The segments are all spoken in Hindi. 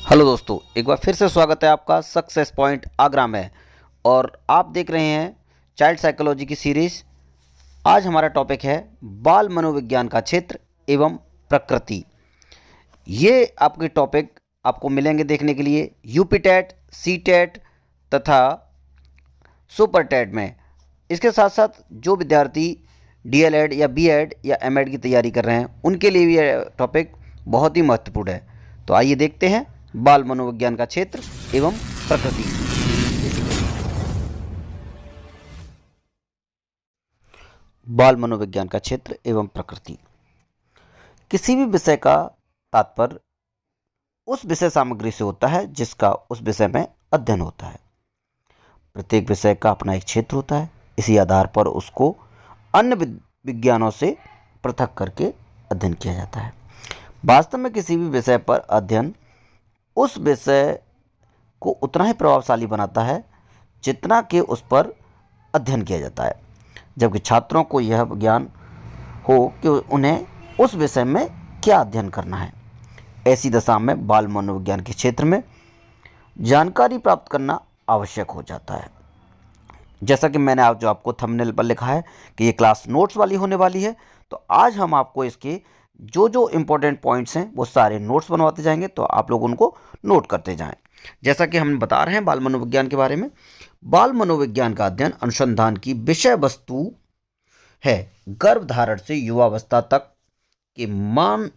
हेलो दोस्तों, एक बार फिर से स्वागत है आपका सक्सेस पॉइंट आगरा में। और आप देख रहे हैं चाइल्ड साइकोलॉजी की सीरीज। आज हमारा टॉपिक है बाल मनोविज्ञान का क्षेत्र एवं प्रकृति। ये आपके टॉपिक आपको मिलेंगे देखने के लिए यूपी टेट, सी टेट तथा सुपर टेट में। इसके साथ साथ जो विद्यार्थी डीएलएड या बीएड या एमएड की तैयारी कर रहे हैं उनके लिए भी यह टॉपिक बहुत ही महत्वपूर्ण है। तो आइए देखते हैं बाल मनोविज्ञान का क्षेत्र एवं प्रकृति। बाल मनोविज्ञान का क्षेत्र एवं प्रकृति। किसी भी विषय का तात्पर्य उस विषय सामग्री से होता है जिसका उस विषय में अध्ययन होता है। प्रत्येक विषय का अपना एक क्षेत्र होता है। इसी आधार पर उसको अन्य विज्ञानों से पृथक करके अध्ययन किया जाता है। वास्तव में किसी भी विषय पर अध्ययन उस विषय को उतना ही प्रभावशाली बनाता है जितना कि उस पर अध्ययन किया जाता है, जबकि छात्रों को यह ज्ञान हो कि उन्हें उस विषय में क्या अध्ययन करना है। ऐसी दशा में बाल मनोविज्ञान के क्षेत्र में जानकारी प्राप्त करना आवश्यक हो जाता है। जैसा कि मैंने जो आपको थंबनेल पर लिखा है कि ये क्लास नोट्स वाली होने वाली है, तो आज हम आपको इसके जो जो इम्पोर्टेंट पॉइंट्स हैं वो सारे नोट्स बनवाते जाएंगे, तो आप लोग उनको नोट करते जाएं। जैसा कि हम बता रहे हैं बाल मनोविज्ञान के बारे में, बाल मनोविज्ञान का अध्ययन अनुसंधान की विषय वस्तु है। गर्भधारण से युवावस्था तक के मान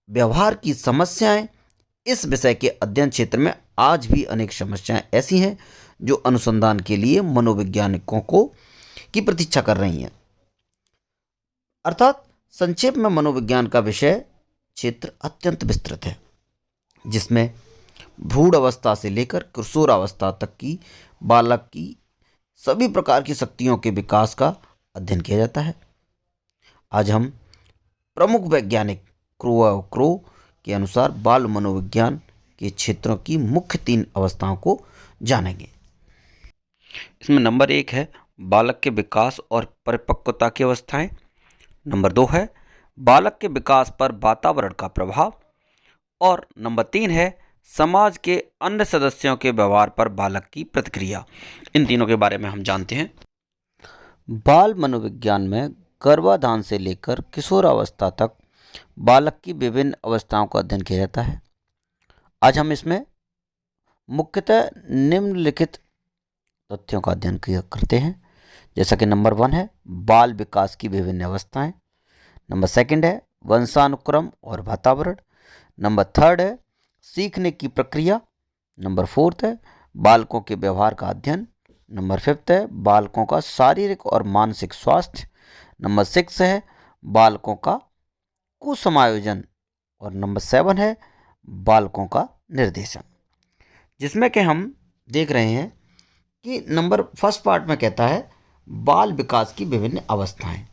व्यवहार की समस्याएं। इस विषय के अध्ययन क्षेत्र में आज भी अनेक समस्याएं ऐसी हैं जो अनुसंधान के लिए मनोवैज्ञानिकों की प्रतीक्षा कर रही हैं। अर्थात संक्षेप में मनोविज्ञान का विषय क्षेत्र अत्यंत विस्तृत है, जिसमें भ्रूण अवस्था से लेकर किशोरावस्था तक की बालक की सभी प्रकार की शक्तियों के विकास का अध्ययन किया जाता है। आज हम प्रमुख वैज्ञानिक क्रो के अनुसार बाल मनोविज्ञान के क्षेत्रों की मुख्य 3 अवस्थाओं को जानेंगे। इसमें नंबर 1 है बालक के विकास और परिपक्वता की अवस्थाएं। नंबर 2 है बालक के विकास पर वातावरण का प्रभाव। और नंबर 3 है समाज के अन्य सदस्यों के व्यवहार पर बालक की प्रतिक्रिया। इन तीनों के बारे में हम जानते हैं। बाल मनोविज्ञान में गर्भाधान से लेकर किशोरावस्था तक बालक की विभिन्न अवस्थाओं का अध्ययन किया जाता है। आज हम इसमें मुख्यतः निम्नलिखित तथ्यों का अध्ययन करते हैं। जैसा कि नंबर 1 है बाल विकास की विभिन्न अवस्थाएं। नंबर 2 है वंशानुक्रम और वातावरण। नंबर 3 है सीखने की प्रक्रिया। नंबर 4 है बालकों के व्यवहार का अध्ययन। नंबर 5 है बालकों का शारीरिक और मानसिक स्वास्थ्य। नंबर 6 है बालकों का कुसमायोजन। और नंबर 7 है बालकों का निर्देशन। जिसमें कि हम देख रहे हैं कि नंबर फर्स्ट पार्ट में कहता है बाल विकास की विभिन्न अवस्थाएं।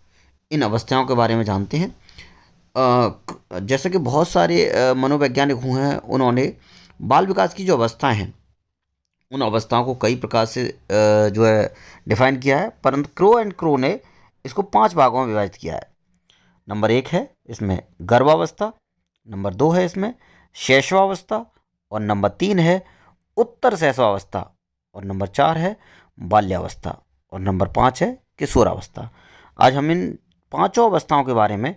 इन अवस्थाओं के बारे में जानते हैं। जैसे कि बहुत सारे मनोवैज्ञानिक हुए हैं, उन्होंने बाल विकास की जो अवस्थाएं हैं उन अवस्थाओं को कई प्रकार से जो है डिफाइन किया है, परंतु क्रो ने इसको 5 भागों में विभाजित किया है। नंबर 1 है इसमें गर्भावस्था। नंबर 2 है इसमें शैशवावस्था। और नंबर 3 है उत्तर शैशवावस्था। और नंबर 4 है बाल्यावस्था। और नंबर 5 है किशोरावस्था। आज हम इन 5 अवस्थाओं के बारे में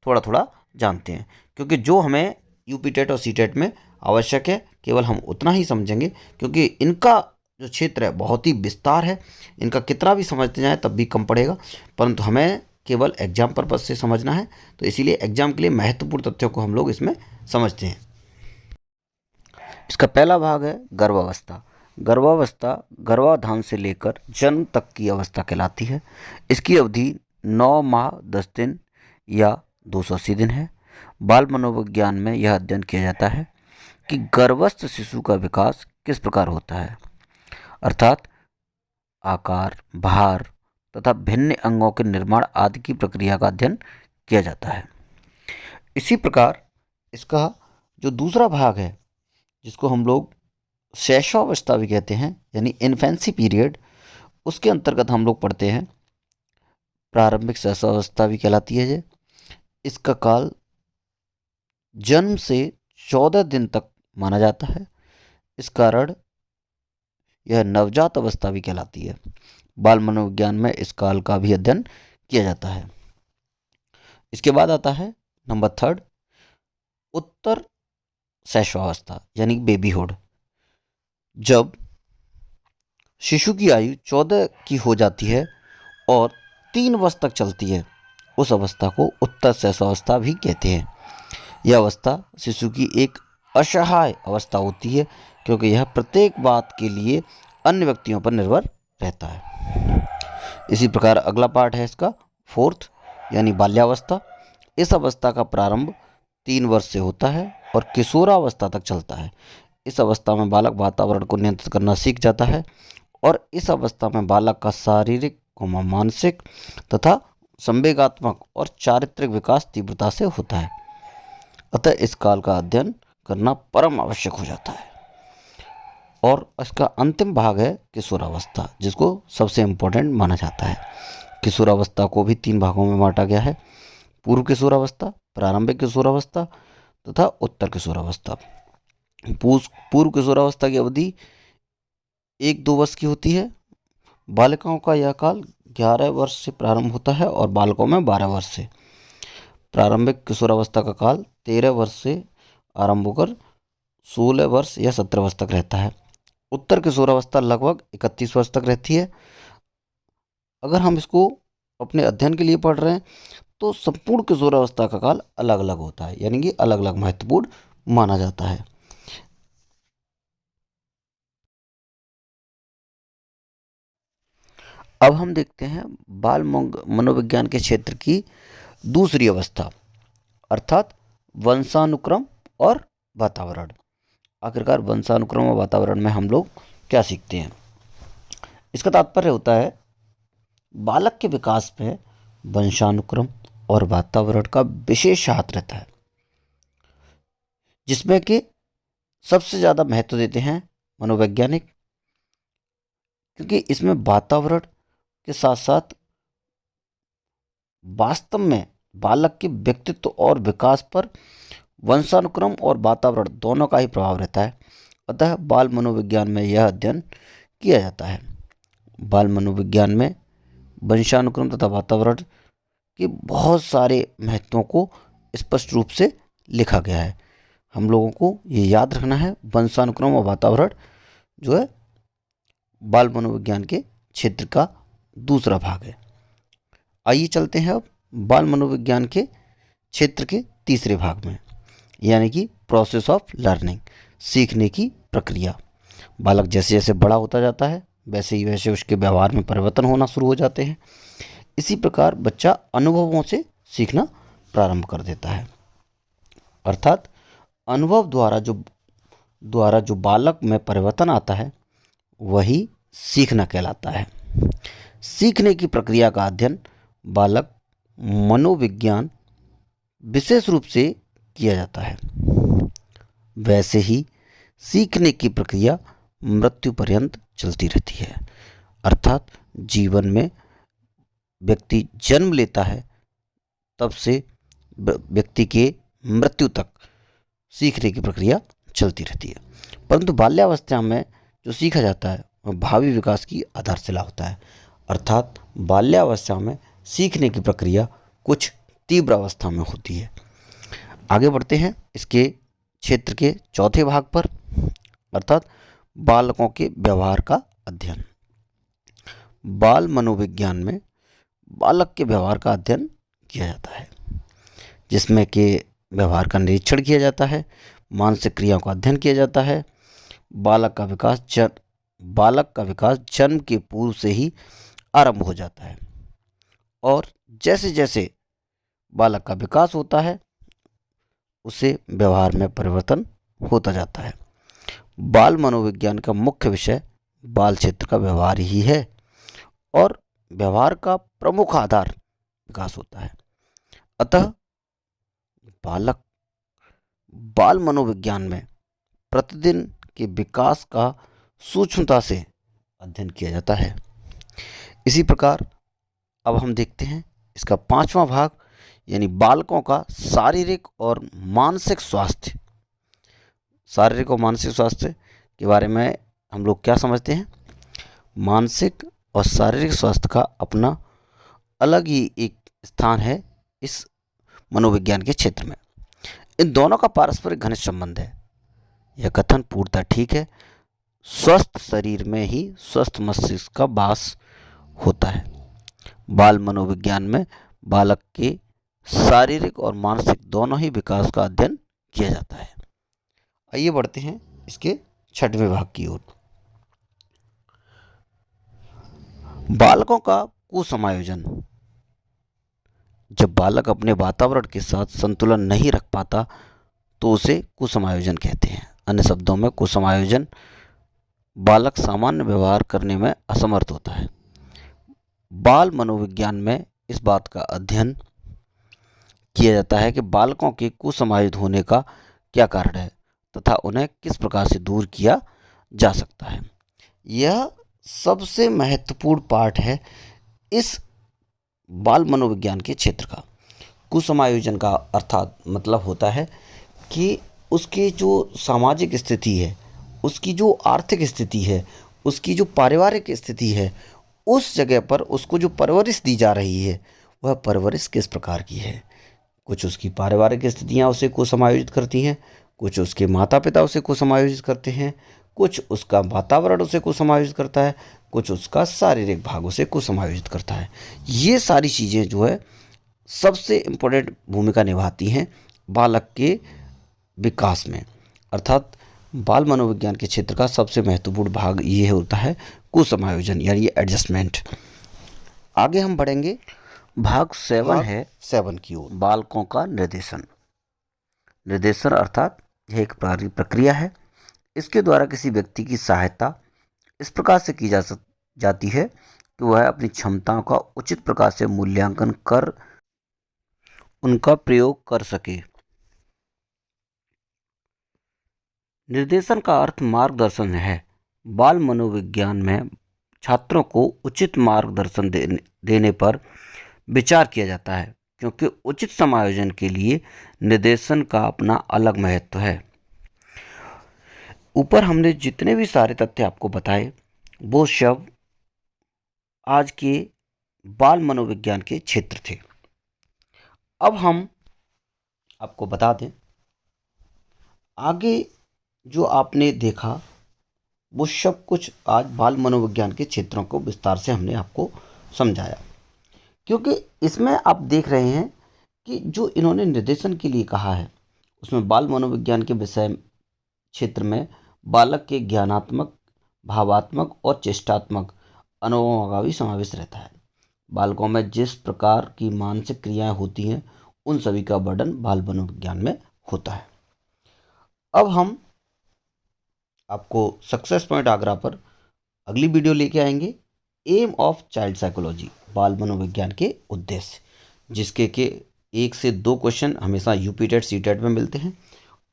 थोड़ा थोड़ा जानते हैं, क्योंकि जो हमें यूपी टेट और सी टेट में आवश्यक है केवल हम उतना ही समझेंगे, क्योंकि इनका जो क्षेत्र है बहुत ही विस्तार है। इनका कितना भी समझते जाएं तब भी कम पड़ेगा, परंतु हमें केवल एग्जाम पर्पज से समझना है, तो इसीलिए एग्जाम के लिए महत्वपूर्ण तथ्यों को हम लोग इसमें समझते हैं। इसका पहला भाग है गर्भावस्था। गर्भावस्था गर्भाधान से लेकर जन्म तक की अवस्था कहलाती है। इसकी अवधि 9 माह 10 दिन या 280 दिन है। बाल मनोविज्ञान में यह अध्ययन किया जाता है कि गर्भस्थ शिशु का विकास किस प्रकार होता है, अर्थात आकार, भार तथा भिन्न अंगों के निर्माण आदि की प्रक्रिया का अध्ययन किया जाता है। इसी प्रकार इसका जो दूसरा भाग है जिसको हम लोग शैशवावस्था भी कहते हैं, यानी इन्फेंसी पीरियड, उसके अंतर्गत हम लोग पढ़ते हैं प्रारंभिक शैशवावस्था भी कहलाती है। ये इसका काल जन्म से 14 दिन तक माना जाता है। इस कारण यह नवजात अवस्था भी कहलाती है। बाल मनोविज्ञान में इस काल का भी अध्ययन किया जाता है। इसके बाद आता है नंबर 3, उत्तर शैशवावस्था यानी बेबीहुड। जब शिशु की आयु 14 की हो जाती है और 3 वर्ष तक चलती है, उस अवस्था को उत्तर शैशवावस्था भी कहते हैं। यह अवस्था शिशु की एक असहाय अवस्था होती है, क्योंकि यह प्रत्येक बात के लिए अन्य व्यक्तियों पर निर्भर रहता है। इसी प्रकार अगला पार्ट है इसका 4th यानी बाल्यावस्था। इस अवस्था का प्रारंभ 3 वर्ष से होता है और किशोरावस्था तक चलता है। इस अवस्था में बालक वातावरण को नियंत्रित करना सीख जाता है और इस अवस्था में बालक का शारीरिक, मानसिक तथा संवेगात्मक और चारित्रिक विकास तीव्रता से होता है। अतः इस काल का अध्ययन करना परम आवश्यक हो जाता है। और इसका अंतिम भाग है किशोरावस्था, जिसको सबसे इम्पोर्टेंट माना जाता है। किशोरावस्था को भी 3 भागों में बांटा गया है: पूर्व किशोरावस्था, प्रारंभिक किशोरावस्था तथा उत्तर किशोरावस्था। पूर्व किशोरावस्था की अवधि 1-2 वर्ष की होती है। बालिकाओं का यह काल 11 वर्ष से प्रारंभ होता है और बालकों में 12 वर्ष से। प्रारंभिक किशोरावस्था का काल 13 वर्ष से आरंभ होकर 16 वर्ष या 17 वर्ष तक रहता है। उत्तर किशोरावस्था लगभग 31 वर्ष तक रहती है। अगर हम इसको अपने अध्ययन के लिए पढ़ रहे हैं तो संपूर्ण किशोरावस्था का काल अलग अलग होता है, यानी कि अलग अलग महत्वपूर्ण माना जाता है। अब हम देखते हैं बाल मनोविज्ञान के क्षेत्र की दूसरी अवस्था, अर्थात वंशानुक्रम और वातावरण। आखिरकार वंशानुक्रम और वातावरण में हम लोग क्या सीखते हैं? इसका तात्पर्य होता है बालक के विकास में वंशानुक्रम और वातावरण का विशेष हाथ रहता है, जिसमें कि सबसे ज़्यादा महत्व देते हैं मनोवैज्ञानिक, क्योंकि इसमें वातावरण के साथ साथ वास्तव में बालक के व्यक्तित्व और विकास पर वंशानुक्रम और वातावरण दोनों का ही प्रभाव रहता है। अतः बाल मनोविज्ञान में यह अध्ययन किया जाता है। बाल मनोविज्ञान में वंशानुक्रम तथा वातावरण के बहुत सारे महत्वों को स्पष्ट रूप से लिखा गया है। हम लोगों को ये याद रखना है, वंशानुक्रम और वातावरण जो है बाल मनोविज्ञान के क्षेत्र का दूसरा भाग है। आइए चलते हैं अब बाल मनोविज्ञान के क्षेत्र के तीसरे भाग में, यानी कि प्रोसेस ऑफ लर्निंग, सीखने की प्रक्रिया। बालक जैसे जैसे बड़ा होता जाता है वैसे ही वैसे उसके व्यवहार में परिवर्तन होना शुरू हो जाते हैं। इसी प्रकार बच्चा अनुभवों से सीखना प्रारंभ कर देता है, अर्थात अनुभव द्वारा जो बालक में परिवर्तन आता है वही सीखना कहलाता है। सीखने की प्रक्रिया का अध्ययन बालक मनोविज्ञान विशेष रूप से किया जाता है। वैसे ही सीखने की प्रक्रिया मृत्यु पर्यंत चलती रहती है, अर्थात जीवन में व्यक्ति जन्म लेता है तब से व्यक्ति के मृत्यु तक सीखने की प्रक्रिया चलती रहती है। परंतु बाल्यावस्था में जो सीखा जाता है वह भावी विकास की आधारशिला होता है, अर्थात बाल्यावस्था में सीखने की प्रक्रिया कुछ तीव्र अवस्था में होती है। आगे बढ़ते हैं इसके क्षेत्र के चौथे भाग पर, अर्थात बालकों के व्यवहार का अध्ययन। बाल मनोविज्ञान में बालक के व्यवहार का अध्ययन किया जाता है, जिसमें कि व्यवहार का निरीक्षण किया जाता है, मानसिक क्रियाओं का अध्ययन किया जाता है। बालक का विकास जन्म के पूर्व से ही आरंभ हो जाता है और जैसे जैसे बालक का विकास होता है उसे व्यवहार में परिवर्तन होता जाता है। बाल मनोविज्ञान का मुख्य विषय बाल क्षेत्र का व्यवहार ही है और व्यवहार का प्रमुख आधार विकास होता है। अतः बाल मनोविज्ञान में प्रतिदिन के विकास का सूक्ष्मता से अध्ययन किया जाता है। इसी प्रकार अब हम देखते हैं इसका 5वां भाग, यानी बालकों का शारीरिक और मानसिक स्वास्थ्य। शारीरिक और मानसिक स्वास्थ्य के बारे में हम लोग क्या समझते हैं? मानसिक और शारीरिक स्वास्थ्य का अपना अलग ही एक स्थान है इस मनोविज्ञान के क्षेत्र में। इन दोनों का पारस्परिक घनिष्ठ संबंध है। यह कथन पूर्णतः ठीक है। स्वस्थ शरीर में ही स्वस्थ मस्तिष्क का वास होता है। बाल मनोविज्ञान में बालक के शारीरिक और मानसिक दोनों ही विकास का अध्ययन किया जाता है। आइए बढ़ते हैं इसके 6वें भाग की ओर। बालकों का कुसमायोजन। जब बालक अपने वातावरण के साथ संतुलन नहीं रख पाता तो उसे कुसमायोजन कहते हैं। अन्य शब्दों में कुसमायोजन बालक सामान्य व्यवहार करने में असमर्थ होता है। बाल मनोविज्ञान में इस बात का अध्ययन किया जाता है कि बालकों के कुसमायोजित होने का क्या कारण है तथा उन्हें किस प्रकार से दूर किया जा सकता है। यह सबसे महत्वपूर्ण पार्ट है इस बाल मनोविज्ञान के क्षेत्र का। कुसमायोजन का अर्थात मतलब होता है कि उसकी जो सामाजिक स्थिति है, उसकी जो आर्थिक स्थिति है, उसकी जो पारिवारिक स्थिति है, उस जगह पर उसको जो परवरिश दी जा रही है वह परवरिश किस प्रकार की है। कुछ उसकी पारिवारिक स्थितियाँ उसे कुसमायोजित करती हैं, कुछ उसके माता पिता उसे कुसमायोजित करते हैं, कुछ उसका वातावरण उसे कुसमायोजित करता है, कुछ उसका शारीरिक भाग उसे कुसमायोजित करता है। ये सारी चीज़ें जो है सबसे इम्पोर्टेंट भूमिका निभाती हैं बालक के विकास में। अर्थात बाल मनोविज्ञान के क्षेत्र का सबसे महत्वपूर्ण भाग ये होता है कुसमायोजन यानी एडजस्टमेंट। आगे हम बढ़ेंगे। भाग 7 है 7 की ओर। बालकों का निर्देशन। निर्देशन अर्थात यह एक प्रक्रिया है। इसके द्वारा किसी व्यक्ति की सहायता इस प्रकार से की जाती है कि वह अपनी क्षमताओं का उचित प्रकार से मूल्यांकन कर उनका प्रयोग कर सके। निर्देशन का अर्थ मार्गदर्शन है। बाल मनोविज्ञान में छात्रों को उचित मार्गदर्शन देने पर विचार किया जाता है, क्योंकि उचित समायोजन के लिए निर्देशन का अपना अलग महत्व है। ऊपर हमने जितने भी सारे तथ्य आपको बताए वो सब आज के बाल मनोविज्ञान के क्षेत्र थे। अब हम आपको बता दें, आगे जो आपने देखा वो सब कुछ आज बाल मनोविज्ञान के क्षेत्रों को विस्तार से हमने आपको समझाया, क्योंकि इसमें आप देख रहे हैं कि जो इन्होंने निर्देशन के लिए कहा है उसमें बाल मनोविज्ञान के विषय क्षेत्र में बालक के ज्ञानात्मक, भावात्मक और चेष्टात्मक अनुभवों का भी समावेश रहता है। बालकों में जिस प्रकार की मानसिक क्रियाएं होती हैं उन सभी का वर्णन बाल मनोविज्ञान में होता है। अब हम आपको सक्सेस पॉइंट आगरा पर अगली वीडियो लेके आएंगे, एम ऑफ चाइल्ड साइकोलॉजी, बाल मनोविज्ञान के उद्देश्य, जिसके 1 से 2 क्वेश्चन हमेशा यूपी टेट सी टेट में मिलते हैं।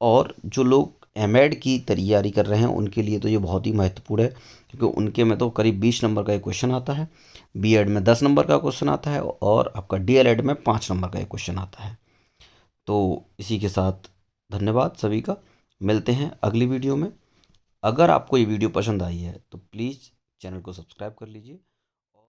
और जो लोग एमएड की तैयारी कर रहे हैं उनके लिए तो ये बहुत ही महत्वपूर्ण है, क्योंकि उनके में तो करीब 20 नंबर का एक क्वेश्चन आता है, बीएड में 10 नंबर का क्वेश्चन आता है और आपका डीएलएड में 5 नंबर का एक क्वेश्चन आता है। तो इसी के साथ धन्यवाद सभी का, मिलते हैं अगली वीडियो में। अगर आपको ये वीडियो पसंद आई है तो प्लीज़ चैनल को सब्सक्राइब कर लीजिए।